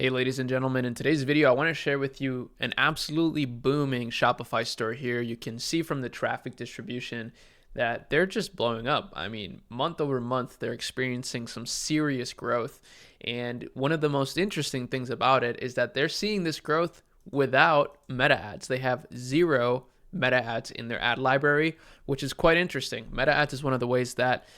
Hey, ladies and gentlemen, in today's video, I want to share with you an absolutely booming Shopify store here. You can see from the traffic distribution that they're just blowing up. I mean, month over month, they're experiencing some serious growth. And one of the most interesting things about it is that they're seeing this growth without meta ads. They have zero meta ads in their ad library, which is quite interesting. Meta ads is one of the ways that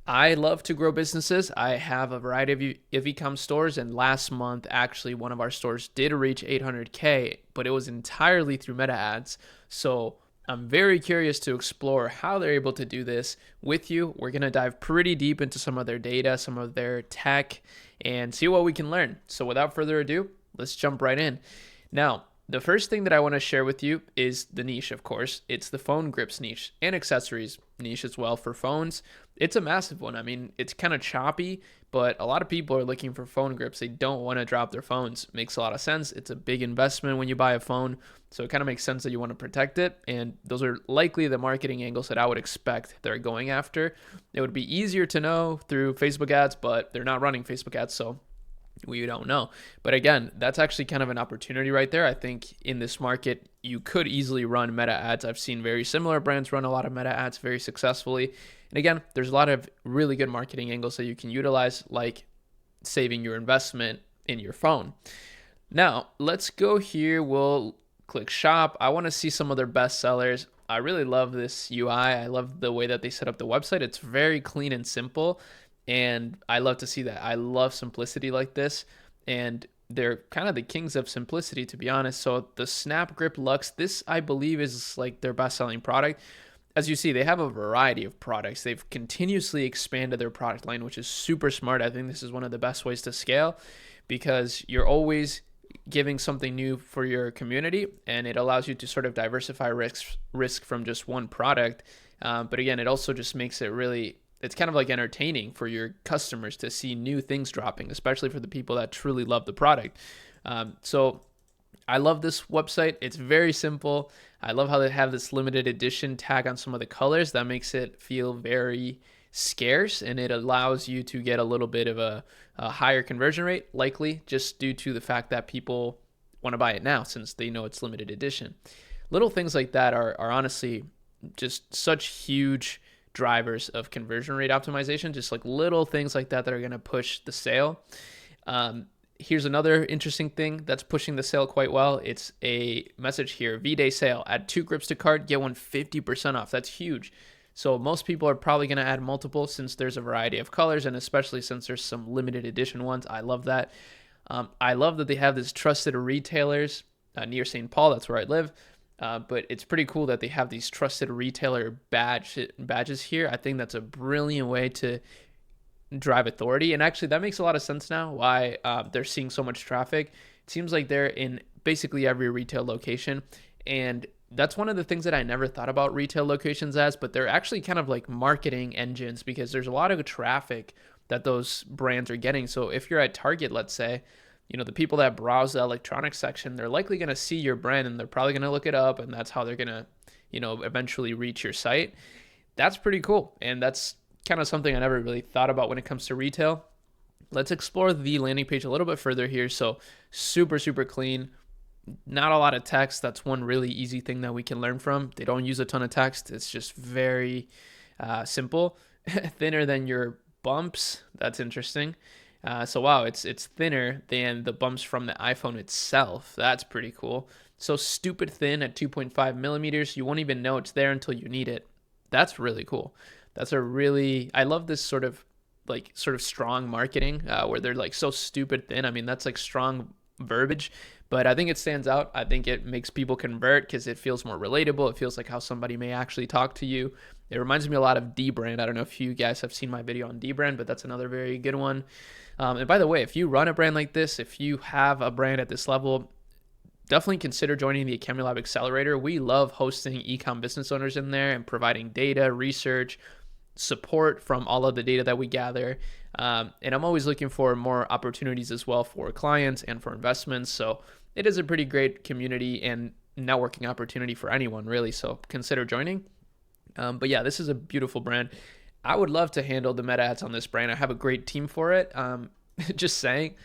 I love to grow businesses. I have a variety of e-com stores, and last month, actually, one of our stores did reach 800K, but it was entirely through meta ads. So I'm very curious to explore how they're able to do this with you. We're going to dive pretty deep into some of their data, some of their tech, and see what we can learn. So without further ado, let's jump right in. Now, the first thing that I want to share with you is the niche, of course. It's the phone grips niche and accessories niche as well for phones. It's a massive one. I mean, it's kind of choppy, but a lot of people are looking for phone grips. They don't want to drop their phones. Makes a lot of sense. It's a big investment when you buy a phone, so it kind of makes sense that you want to protect it. And those are likely the marketing angles that I would expect they're going after. It would be easier to know through Facebook ads, but they're not running Facebook ads, so we don't know. But again, that's actually kind of an opportunity right there. I think in this market, you could easily run meta ads. I've seen very similar brands run a lot of meta ads very successfully. And again, there's a lot of really good marketing angles that you can utilize, like saving your investment in your phone. Now, let's go here. We'll click shop. I want to see some of their best sellers. I really love this UI. I love the way that they set up the website. It's very clean and simple. And I love to see that. I love simplicity like this. And they're kind of the kings of simplicity, to be honest. So the Snap Grip Luxe, this I believe is like their best-selling product. As you see, they have a variety of products. They've continuously expanded their product line, which is super smart. I think this is one of the best ways to scale because you're always giving something new for your community, and it allows you to sort of diversify risk from just one product. But again, it also just makes it really, it's kind of like entertaining for your customers to see new things dropping, especially for the people that truly love the product. So I love this website. It's very simple. I love how they have this limited edition tag on some of the colors. That makes it feel very scarce, and it allows you to get a little bit of a higher conversion rate, likely just due to the fact that people want to buy it now since they know it's limited edition. Little things like that are honestly just such huge drivers of conversion rate optimization, just like little things like that that are going to push the sale. Here's another interesting thing that's pushing the sale quite well. It's a message here, V-Day sale. Add 2 grips to cart, get one 50% off. That's huge. So most people are probably going to add multiple since there's a variety of colors, and especially since there's some limited edition ones. I love that. I love that they have this trusted retailers near St. Paul. That's where I live. But it's pretty cool that they have these trusted retailer badges here. I think that's a brilliant way to drive authority. And actually, that makes a lot of sense now why they're seeing so much traffic. It seems like they're in basically every retail location. And that's one of the things that I never thought about retail locations as, but they're actually kind of like marketing engines because there's a lot of traffic that those brands are getting. So if you're at Target, let's say, the people that browse the electronics section, they're likely going to see your brand and they're probably going to look it up, and that's how they're going to, eventually reach your site. That's pretty cool. And that's kind of something I never really thought about when it comes to retail. Let's explore the landing page a little bit further here. So super, super clean. Not a lot of text. That's one really easy thing that we can learn from. They don't use a ton of text. It's just very simple. Thinner than your bumps. That's interesting. So wow, it's thinner than the bumps from the iPhone itself. That's pretty cool. So stupid thin at 2.5 millimeters. You won't even know it's there until you need it. That's really cool. I love this sort of strong marketing where they're like so stupid thin. I mean, that's like strong verbiage, but I think it stands out. I think it makes people convert because it feels more relatable. It feels like how somebody may actually talk to you. It reminds me a lot of D-Brand. I don't know if you guys have seen my video on D-Brand, but that's another very good one. And by the way, if you run a brand like this, if you have a brand at this level, definitely consider joining the Academy Lab Accelerator. We love hosting e-com business owners in there and providing data, research, support from all of the data that we gather. And I'm always looking for more opportunities as well for clients and for investments. So it is a pretty great community and networking opportunity for anyone, really. So consider joining. But yeah, this is a beautiful brand. I would love to handle the meta ads on this brand. I have a great team for it. Just saying,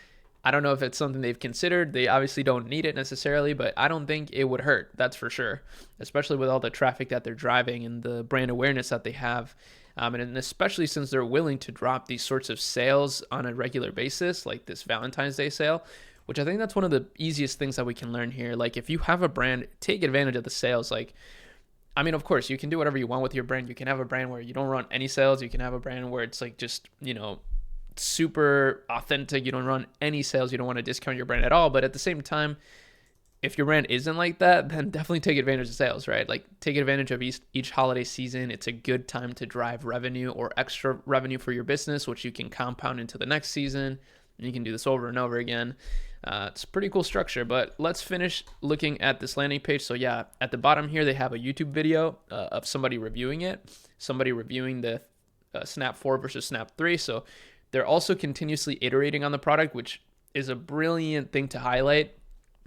I don't know if it's something they've considered. They obviously don't need it necessarily, but I don't think it would hurt. That's for sure, especially with all the traffic that they're driving and the brand awareness that they have. And especially since they're willing to drop these sorts of sales on a regular basis, like this Valentine's Day sale, which I think that's one of the easiest things that we can learn here. Like if you have a brand, take advantage of the sales. Like, I mean, of course, you can do whatever you want with your brand. You can have a brand where you don't run any sales. You can have a brand where it's like just, super authentic. You don't run any sales. You don't want to discount your brand at all. But at the same time, if your brand isn't like that, then definitely take advantage of sales, right? Like take advantage of each holiday season. It's a good time to drive revenue or extra revenue for your business, which you can compound into the next season. And you can do this over and over again. It's a pretty cool structure, but let's finish looking at this landing page. So yeah, at the bottom here, they have a YouTube video of somebody reviewing it, somebody reviewing the Snap 4 versus Snap 3. So they're also continuously iterating on the product, which is a brilliant thing to highlight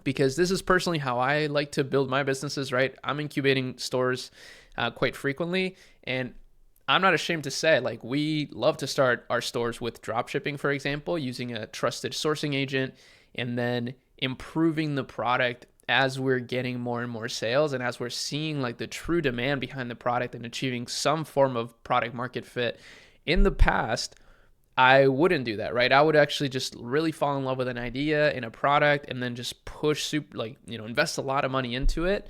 because this is personally how I like to build my businesses, right? I'm incubating stores quite frequently, and I'm not ashamed to say, like, we love to start our stores with drop shipping, for example, using a trusted sourcing agent, and then improving the product as we're getting more and more sales and as we're seeing like the true demand behind the product and achieving some form of product market fit. In the past, I wouldn't do that, right? I would actually just really fall in love with an idea in a product and then just push invest a lot of money into it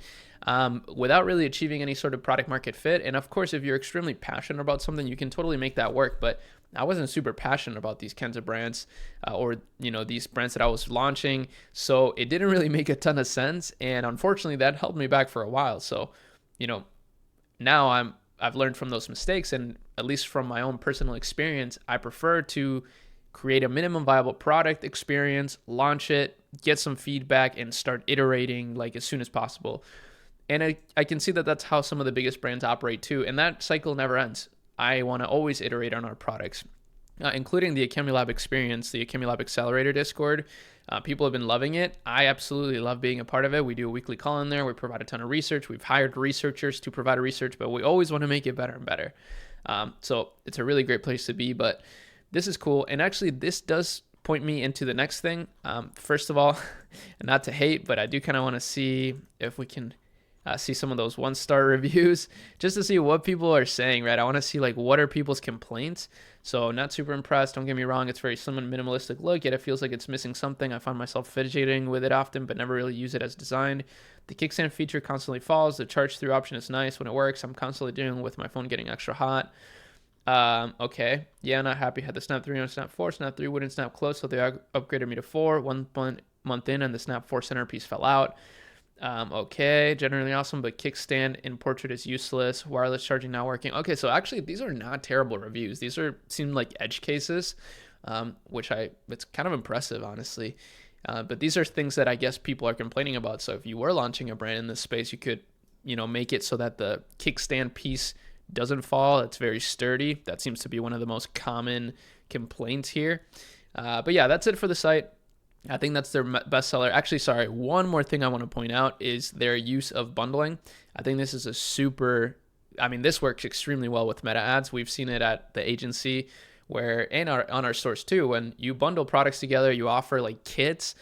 without really achieving any sort of product market fit. And of course, if you're extremely passionate about something, you can totally make that work. But I wasn't super passionate about these kinds of brands or these brands that I was launching. So it didn't really make a ton of sense. And unfortunately, that held me back for a while. So, now I've learned from those mistakes, and at least from my own personal experience, I prefer to create a minimum viable product experience, launch it, get some feedback, and start iterating like as soon as possible. And I can see that that's how some of the biggest brands operate too, and that cycle never ends. I want to always iterate on our products, including the Academy experience, the Academy Accelerator Discord. People have been loving it. I absolutely love being a part of it. We do a weekly call in there. We provide a ton of research. We've hired researchers to provide research, but we always want to make it better and better. So it's a really great place to be, but this is cool. And actually, this does point me into the next thing. First of all, not to hate, but I do kind of want to see if we can see some of those 1-star reviews just to see what people are saying, right? I want to see like what are people's complaints. So not super impressed. Don't get me wrong. It's very slim and minimalistic look, yet it feels like it's missing something. I find myself fidgeting with it often, but never really use it as designed. The kickstand feature constantly falls. The charge through option is nice when it works. I'm constantly dealing with my phone getting extra hot. Okay. Yeah, not happy. Had the Snap 3 on Snap 4. Snap 3 wouldn't snap close, so they upgraded me to 4. 1 month in, and the Snap 4 centerpiece fell out. Okay, generally awesome, but kickstand in portrait is useless. Wireless charging not working. Okay, so actually these are not terrible reviews. These seem like edge cases, which it's kind of impressive, honestly. But these are things that I guess people are complaining about. So if you were launching a brand in this space, you could, make it so that the kickstand piece doesn't fall. It's very sturdy. That seems to be one of the most common complaints here. But yeah, that's it for the site. I think that's their bestseller. Actually, sorry, one more thing I want to point out is their use of bundling. I think this is this works extremely well with meta ads. We've seen it at the agency and on our stores too. When you bundle products together, you offer like kits.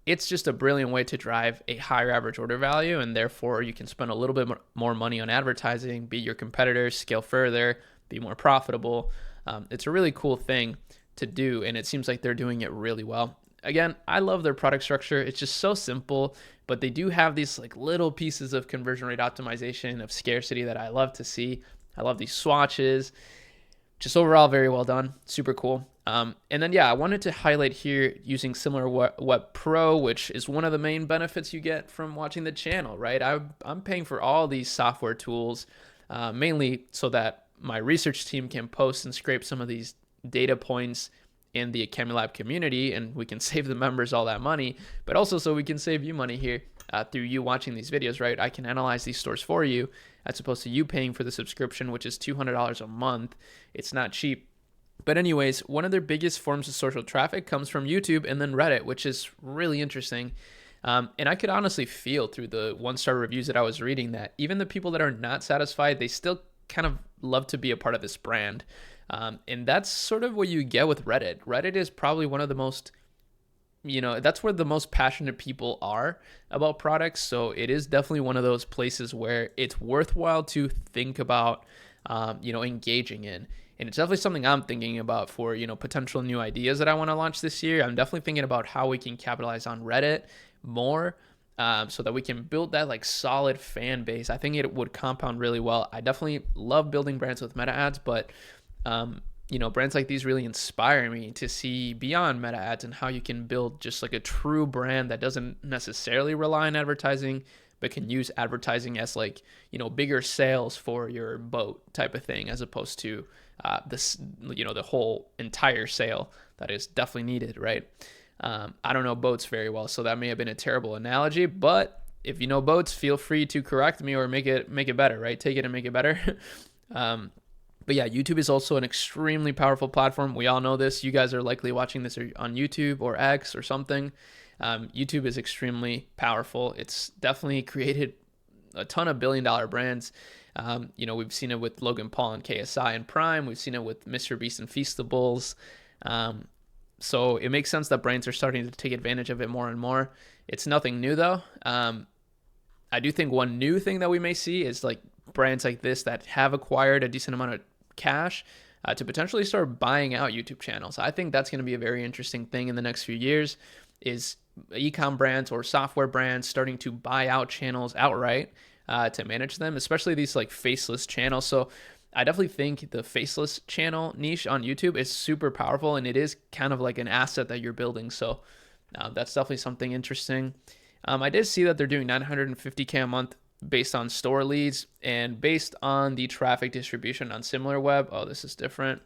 It's just a brilliant way to drive a higher average order value, and therefore you can spend a little bit more money on advertising, beat your competitors, scale further, be more profitable. It's a really cool thing to do, and it seems like they're doing it really well. Again, I love their product structure. It's just so simple, but they do have these like little pieces of conversion rate optimization, of scarcity that I love to see. I love these swatches. Just overall, very well done. Super cool. And then, yeah, I wanted to highlight here using SimilarWeb Pro, which is one of the main benefits you get from watching the channel, right? I'm paying for all these software tools, mainly so that my research team can post and scrape some of these data points in the Academy community, and we can save the members all that money, but also so we can save you money here through you watching these videos, right? I can analyze these stores for you as opposed to you paying for the subscription, which is $200 a month. It's not cheap. But anyways, one of their biggest forms of social traffic comes from YouTube and then Reddit, which is really interesting. And I could honestly feel through the 1-star reviews that I was reading that even the people that are not satisfied, they still kind of love to be a part of this brand. And that's sort of what you get with Reddit. Reddit is probably one of the most, that's where the most passionate people are about products. So it is definitely one of those places where it's worthwhile to think about, engaging in. And it's definitely something I'm thinking about for, potential new ideas that I want to launch this year. I'm definitely thinking about how we can capitalize on Reddit more, so that we can build that like solid fan base. I think it would compound really well. I definitely love building brands with meta ads, but brands like these really inspire me to see beyond meta ads and how you can build just like a true brand that doesn't necessarily rely on advertising, but can use advertising as like, bigger sales for your boat type of thing, as opposed to the whole entire sale that is definitely needed, right? I don't know boats very well, so that may have been a terrible analogy, but if you know boats, feel free to correct me or make it better, right? Take it and make it better. But yeah, YouTube is also an extremely powerful platform. We all know this. You guys are likely watching this on YouTube or X or something. YouTube is extremely powerful. It's definitely created a ton of billion-dollar brands. We've seen it with Logan Paul and KSI and Prime. We've seen it with Mr. Beast and Feastables. So it makes sense that brands are starting to take advantage of it more and more. It's nothing new though. I do think one new thing that we may see is like brands like this that have acquired a decent amount of cash to potentially start buying out YouTube channels. I think that's going to be a very interesting thing in the next few years, is e-com brands or software brands starting to buy out channels outright to manage them, especially these like faceless channels. So I definitely think the faceless channel niche on YouTube is super powerful, and it is kind of like an asset that you're building. So that's definitely something interesting. I did see that they're doing $950K a month based on store leads and based on the traffic distribution on SimilarWeb. Oh, this is different.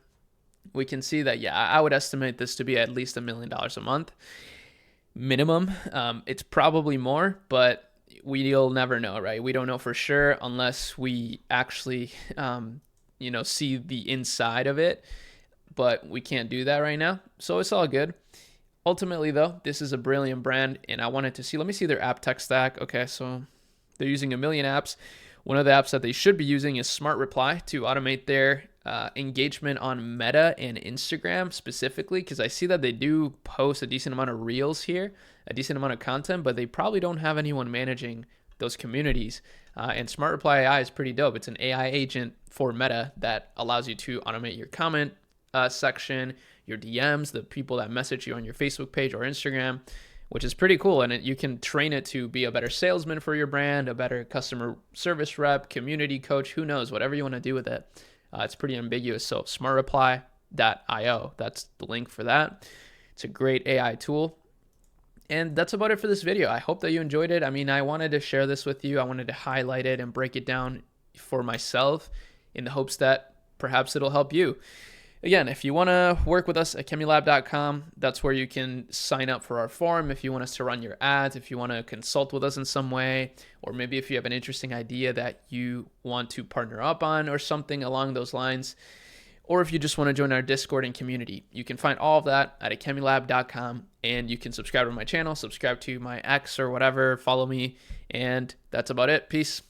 We can see that, yeah, I would estimate this to be at least $1 million a month minimum. It's probably more, but we'll never know, right? We don't know for sure unless we actually, see the inside of it, but we can't do that right now. So it's all good. Ultimately though, this is a brilliant brand, and I wanted to see, let me see their app tech stack. Okay, so they're using 1 million apps. One of the apps that they should be using is Smart Reply to automate their engagement on Meta and Instagram specifically, because I see that they do post a decent amount of reels here, a decent amount of content, but they probably don't have anyone managing those communities. And Smart Reply AI is pretty dope. It's an AI agent for Meta that allows you to automate your comment section, your DMs, the people that message you on your Facebook page or Instagram, which is pretty cool. And you can train it to be a better salesman for your brand, a better customer service rep, community coach, who knows, whatever you want to do with it. It's pretty ambiguous. So smartreply.io, that's the link for that. It's a great AI tool. And that's about it for this video. I hope that you enjoyed it. I mean, I wanted to share this with you. I wanted to highlight it and break it down for myself in the hopes that perhaps it'll help you. Again, if you want to work with us at chemulab.com, that's where you can sign up for our forum if you want us to run your ads, if you want to consult with us in some way, or maybe if you have an interesting idea that you want to partner up on or something along those lines, or if you just want to join our Discord and community. You can find all of that at chemulab.com, and you can subscribe to my channel, subscribe to my X or whatever, follow me, and that's about it. Peace.